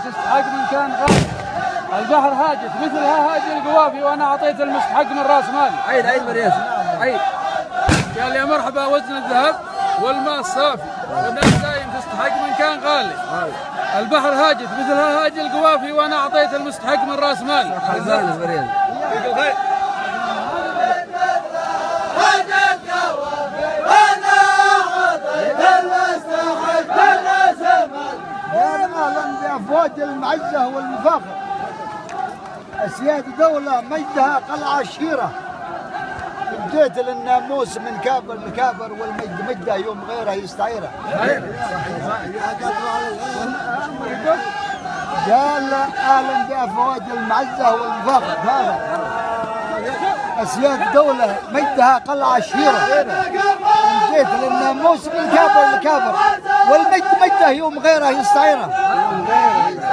تستحق من كان غالي. البحر هاجت مثلها هاجي القوافي وانا اعطيت المستحق من راس مالي. عيد مرياس عيد. قال يا مرحبا وزن الذهب والماء الصافي والناس دايم تستحق من كان غالي. البحر هاجت مثلها هاجي القوافي وانا اعطيت المستحق من راس مالي. خلصان مرياس. أفواج المعزة والمفاخر، أسياد دولة مجدها قلعة شهيرة، بديت للناموس من كابر لكابر والمجد مجده يوم غيره يستعيره. قال أهلا بأفواج المعزة والمفاخر، أسياد دولة مجدها قلعة شهيرة، بديت للناموس من كابر لكابر والمجد مجده يوم غيره يستعيره.